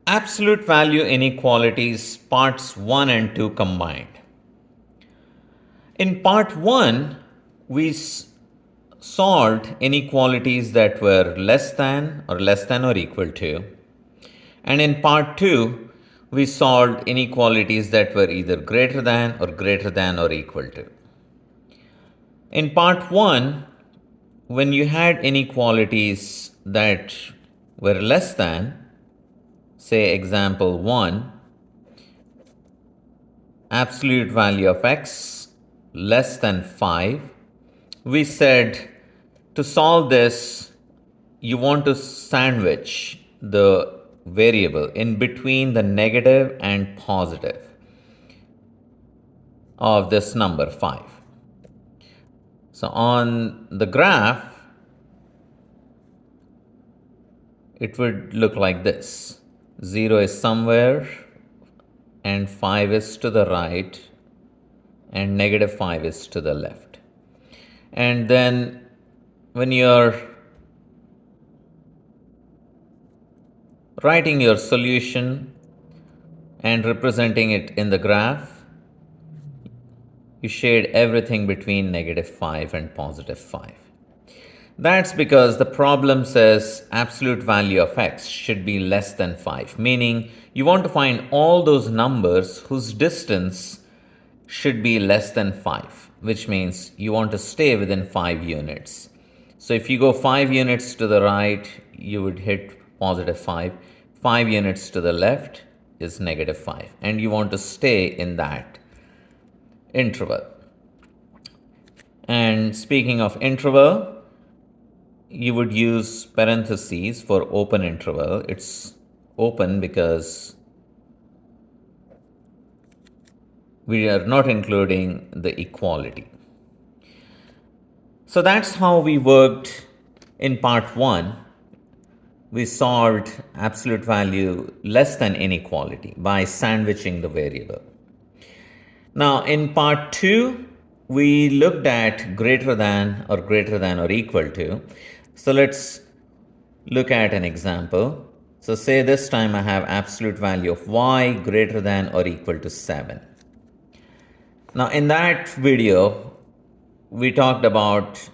Absolute value inequalities, parts 1 and 2 combined. In part 1, we solved inequalities that were less than or equal to. And in part 2, we solved inequalities that were either greater than or equal to. In part 1, when you had inequalities that were less than, say example 1, absolute value of x less than 5, we said to solve this, you want to sandwich the variable in between the negative and positive of this number 5. So on the graph, it would look like this. 0 is somewhere, and 5 is to the right, and negative 5 is to the left. And then when you're writing your solution and representing it in the graph, you shade everything between negative 5 and positive 5. That's because the problem says absolute value of x should be less than 5, meaning you want to find all those numbers whose distance should be less than 5, which means you want to stay within 5 units. So if you go 5 units to the right, you would hit positive 5. 5 units to the left is negative 5. And you want to stay in that interval. And speaking of interval, you would use parentheses for open interval. It's open because we are not including the equality. So that's how we worked in part 1. We solved absolute value less than inequality by sandwiching the variable. Now in part 2, we looked at greater than or equal to. So let's look at an example. So say this time I have absolute value of y greater than or equal to 7. Now in that video, we talked about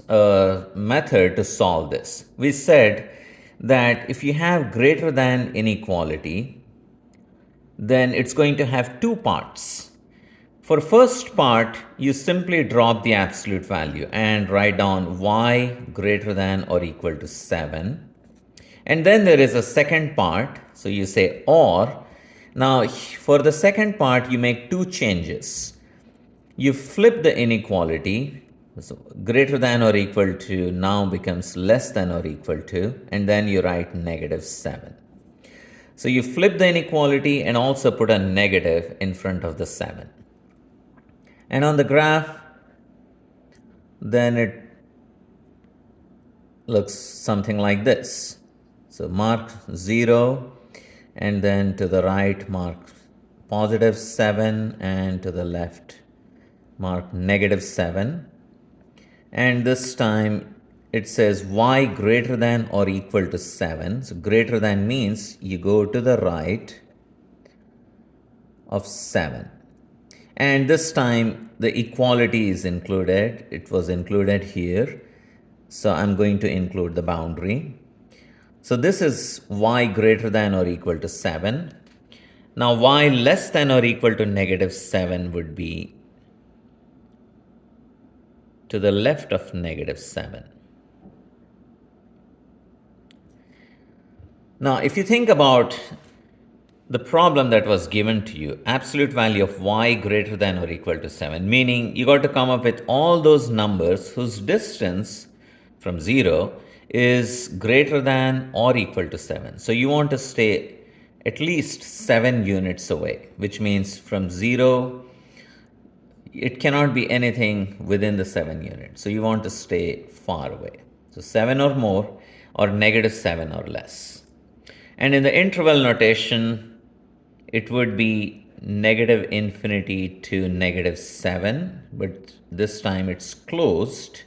a method to solve this. We said that if you have greater than inequality, then it's going to have two parts. For first part, you simply drop the absolute value and write down y greater than or equal to 7. And then there is a second part, so you say or. Now for the second part, you make two changes. You flip the inequality, so greater than or equal to now becomes less than or equal to, and then you write negative 7. So you flip the inequality and also put a negative in front of the 7. And on the graph, then it looks something like this. So mark 0, and then to the right mark positive 7, and to the left mark negative 7. And this time it says y greater than or equal to 7. So greater than means you go to the right of 7. And this time the equality is included. It was included here. So I'm going to include the boundary. So this is y greater than or equal to 7. Now y less than or equal to negative 7 would be to the left of negative 7. Now, if you think about the problem that was given to you, absolute value of y greater than or equal to 7, meaning you got to come up with all those numbers whose distance from 0 is greater than or equal to 7. So you want to stay at least 7 units away, which means from 0, it cannot be anything within the 7 units. So you want to stay far away. So 7 or more, or negative 7 or less. And in the interval notation, it would be negative infinity to negative 7, but this time it's closed.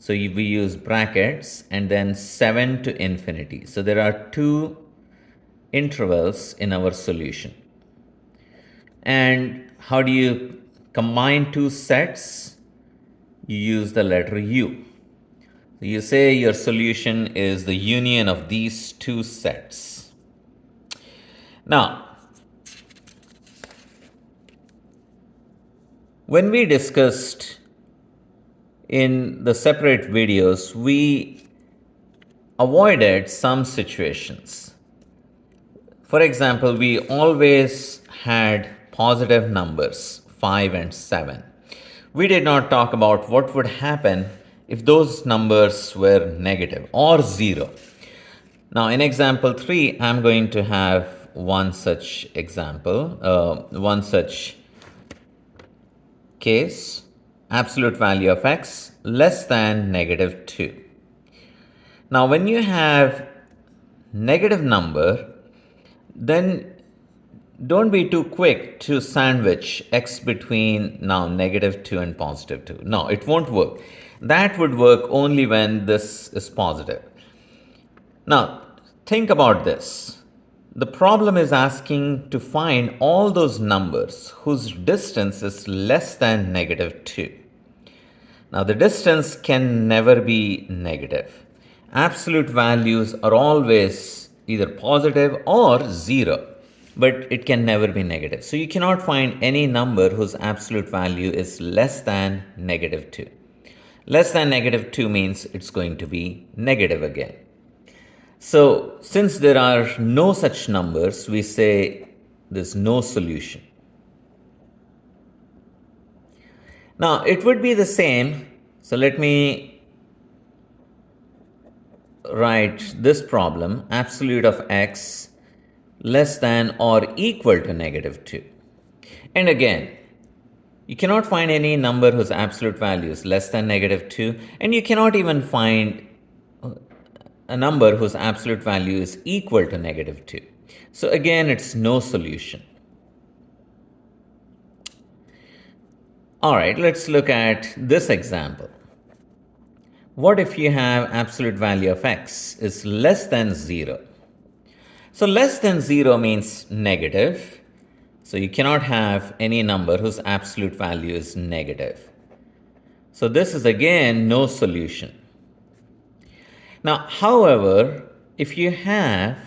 So we use brackets and then 7 to infinity. So there are two intervals in our solution. And how do you combine two sets? You use the letter U. You say your solution is the union of these two sets. Now, when we discussed in the separate videos, we avoided some situations. For example, we always had positive numbers, 5 and 7. We did not talk about what would happen if those numbers were negative or 0. Now, in example 3, I'm going to have one such example, one such case, absolute value of x less than negative 2. Now, when you have negative number, then don't be too quick to sandwich x between now negative 2 and positive 2. No, it won't work. That would work only when this is positive. Now, think about this. The problem is asking to find all those numbers whose distance is less than negative 2. Now, the distance can never be negative. Absolute values are always either positive or 0, but it can never be negative. So, you cannot find any number whose absolute value is less than negative 2. Less than negative 2 means it's going to be negative again. So, since there are no such numbers, we say there's no solution. Now, it would be the same. So, let me write this problem, absolute of x less than or equal to negative 2. And again, you cannot find any number whose absolute value is less than negative 2, and you cannot even find a number whose absolute value is equal to negative 2. So again, it's no solution. All right, let's look at this example. What if you have absolute value of x is less than 0? So less than 0 means negative. So you cannot have any number whose absolute value is negative. So this is again no solution. Now, however, if you have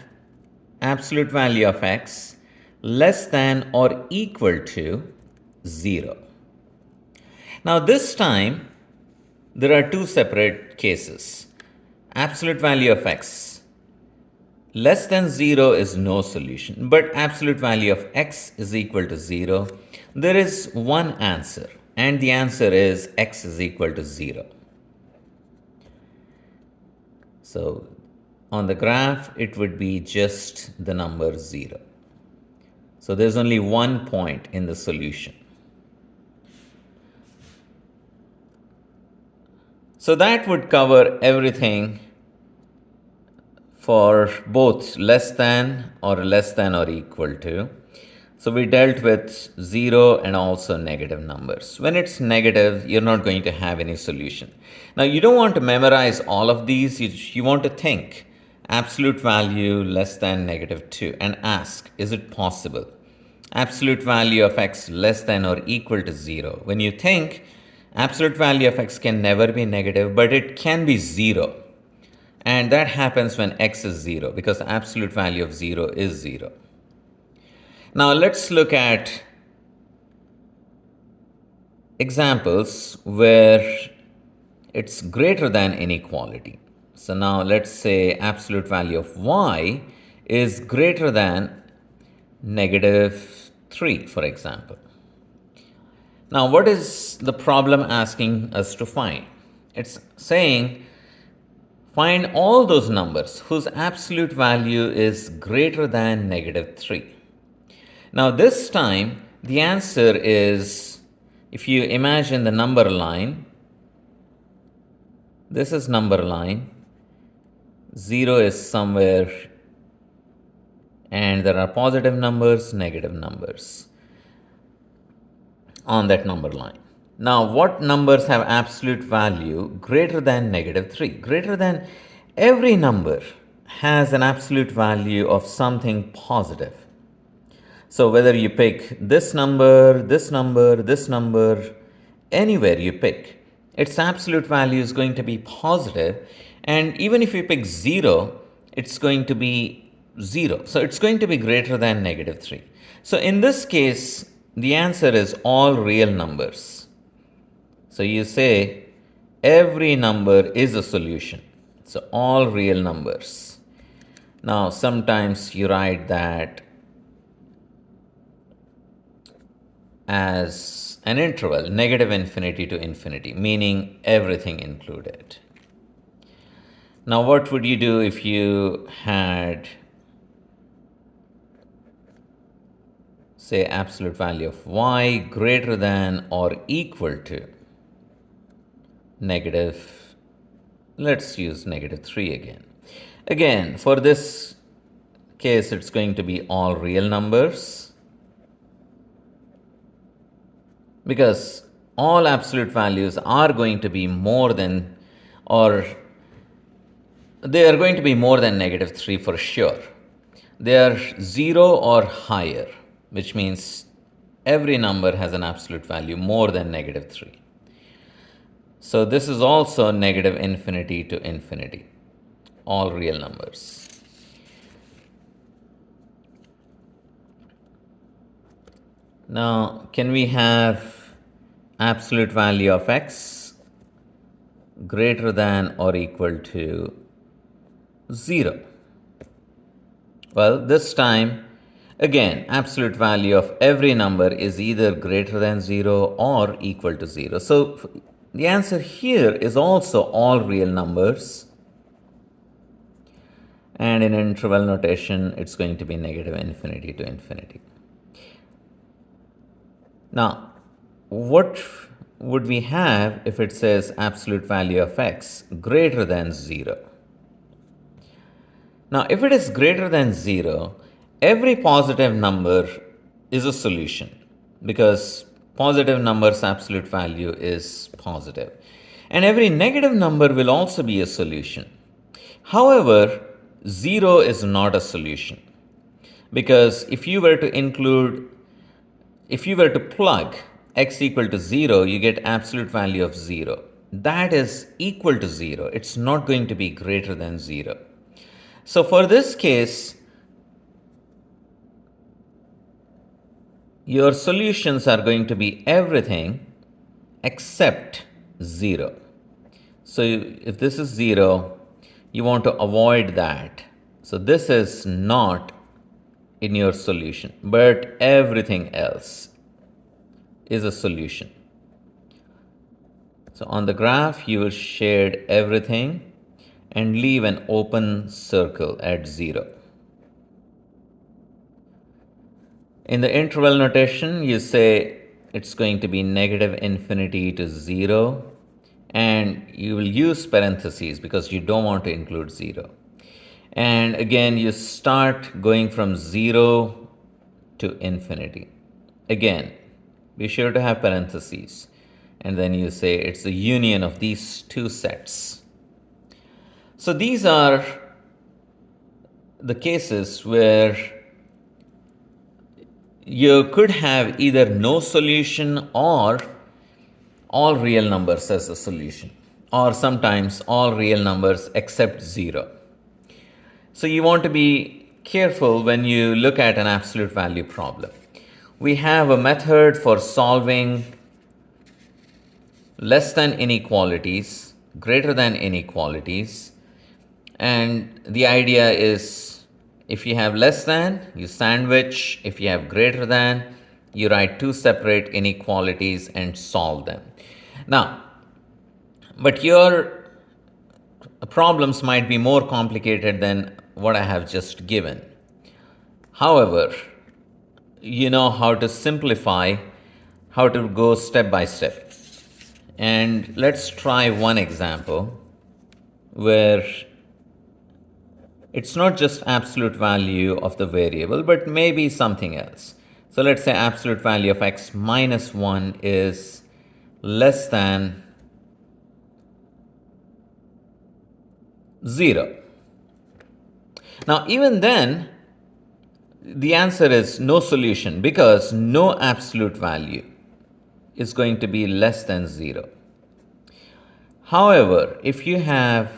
absolute value of x less than or equal to 0. Now, this time, there are two separate cases. Absolute value of x less than 0 is no solution, but absolute value of x is equal to 0. There is one answer, and the answer is x is equal to 0. So, on the graph, it would be just the number 0. So, there's only one point in the solution. So, that would cover everything for both less than or equal to. So, we dealt with 0 and also negative numbers. When it's negative, you're not going to have any solution. Now, you don't want to memorize all of these. You want to think absolute value less than negative 2 and ask, is it possible? Absolute value of x less than or equal to 0. When you think absolute value of x can never be negative, but it can be 0. And that happens when x is 0, because the absolute value of 0 is 0. Now let's look at examples where it's greater than inequality. So now let's say absolute value of y is greater than negative 3, for example. Now, what is the problem asking us to find? It's saying find all those numbers whose absolute value is greater than negative 3. Now, this time, the answer is, if you imagine the number line, this is number line, 0 is somewhere, and there are positive numbers, negative numbers on that number line. Now, what numbers have absolute value greater than negative 3? Greater than every number has an absolute value of something positive. So whether you pick this number, this number, this number, anywhere you pick, its absolute value is going to be positive. And even if you pick 0, it's going to be 0. So it's going to be greater than negative 3. So in this case, the answer is all real numbers. So you say every number is a solution. So all real numbers. Now sometimes you write that as an interval, negative infinity to infinity, meaning everything included. Now, what would you do if you had, say, absolute value of y greater than or equal to negative, let's use negative 3 again. Again, for this case, it's going to be all real numbers, because all absolute values are going to be more than, or they are going to be more than negative 3 for sure. They are 0 or higher, which means every number has an absolute value more than negative 3. So this is also negative infinity to infinity, all real numbers. Now, can we have absolute value of x greater than or equal to 0? Well, this time, again, absolute value of every number is either greater than 0 or equal to 0. So the answer here is also all real numbers. And in interval notation, it's going to be negative infinity to infinity. Now, what would we have if it says absolute value of x greater than 0? Now, if it is greater than 0, every positive number is a solution, because positive number's absolute value is positive. And every negative number will also be a solution. However, 0 is not a solution, because if you were to plug x equal to 0, you get absolute value of 0. That is equal to 0. It's not going to be greater than 0. So for this case, your solutions are going to be everything except 0. So if this is 0, you want to avoid that. So this is not in your solution, but everything else is a solution. So on the graph, you will shade everything and leave an open circle at 0. In the interval notation, you say it's going to be negative infinity to 0, and you will use parentheses because you don't want to include 0. And again, you start going from 0 to infinity. Again, be sure to have parentheses. And then you say it's the union of these two sets. So these are the cases where you could have either no solution or all real numbers as a solution, or sometimes all real numbers except 0. So you want to be careful when you look at an absolute value problem. We have a method for solving less than inequalities, greater than inequalities, and the idea is if you have less than, you sandwich. If you have greater than, you write two separate inequalities and solve them. Now, but your problems might be more complicated than what I have just given. However, you know how to simplify, how to go step by step. And let's try one example where it's not just absolute value of the variable, but maybe something else. So let's say absolute value of x minus 1 is less than 0. Now, even then, the answer is no solution because no absolute value is going to be less than 0. However, if you have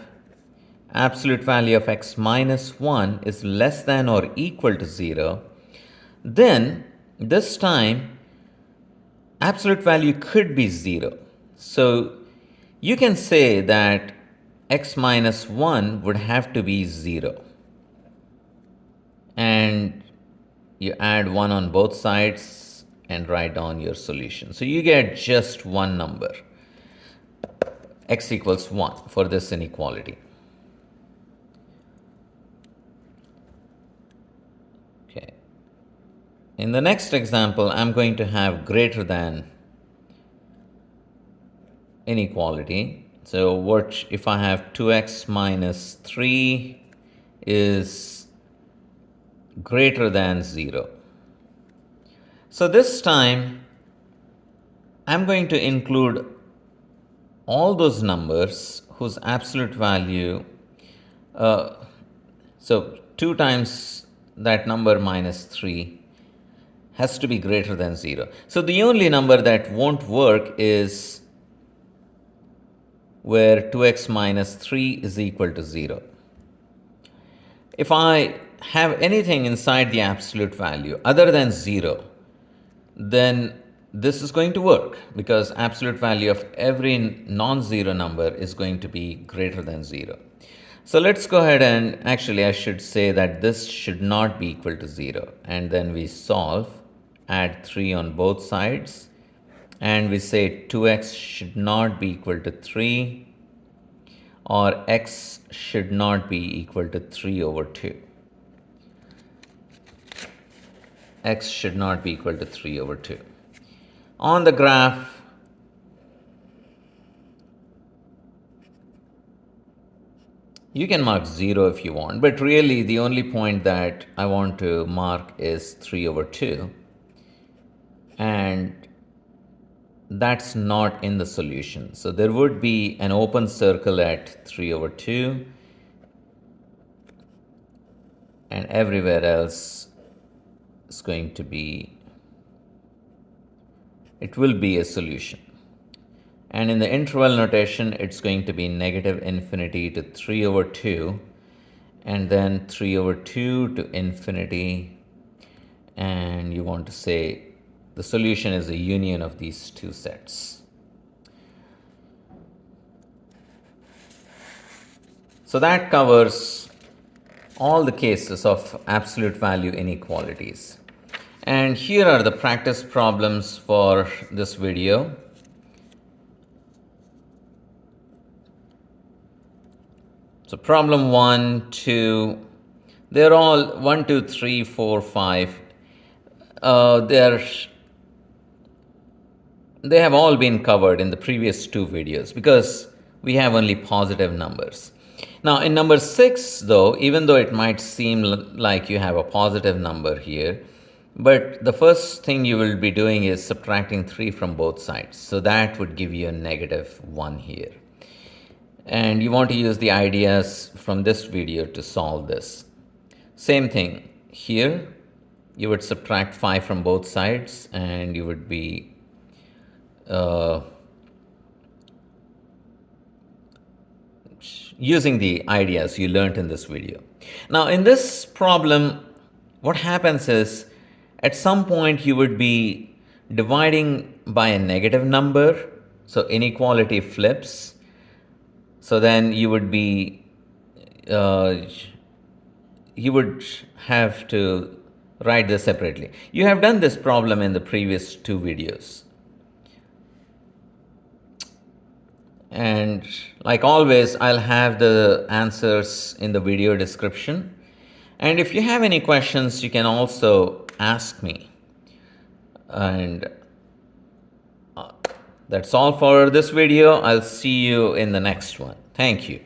absolute value of x minus 1 is less than or equal to 0, then this time absolute value could be 0. So you can say that x minus 1 would have to be 0. And you add 1 on both sides and write down your solution. So you get just one number, x equals 1 for this inequality. Okay. In the next example, I'm going to have greater than inequality. So what if I have 2x minus 3 is greater than 0? So this time I'm going to include all those numbers whose absolute value, so 2 times that number minus 3 has to be greater than 0. So the only number that won't work is where 2x minus 3 is equal to 0. If I have anything inside the absolute value other than 0, then this is going to work because absolute value of every non-zero number is going to be greater than 0. So let's go ahead and actually I should say that this should not be equal to 0. And then we solve, add 3 on both sides, and we say 2x should not be equal to 3 or x should not be equal to 3 over 2. X should not be equal to 3 over 2. On the graph, you can mark 0 if you want, but really the only point that I want to mark is 3 over 2. And that's not in the solution. So there would be an open circle at 3 over 2, and everywhere else is going to be, it will be a solution. And in the interval notation, it's going to be negative infinity to 3 over 2, and then 3 over 2 to infinity. And you want to say the solution is a union of these two sets. So that covers all the cases of absolute value inequalities. And here are the practice problems for this video. So problem 1, 2, they're all 1, 2, 3, 4, 5. They have all been covered in the previous 2 videos because we have only positive numbers. Now in number 6 though, even though it might seem like you have a positive number here, but the first thing you will be doing is subtracting 3 from both sides. So that would give you a negative 1 here. And you want to use the ideas from this video to solve this. Same thing here. You would subtract 5 from both sides and you would be using the ideas you learned in this video. Now in this problem, what happens is at some point you would be dividing by a negative number, so inequality flips. So then you would be, you would have to write this separately. You have done this problem in the previous 2 videos. And like always, I'll have the answers in the video description. And if you have any questions, you can also ask me. And that's all for this video. I'll see you in the next one. Thank you.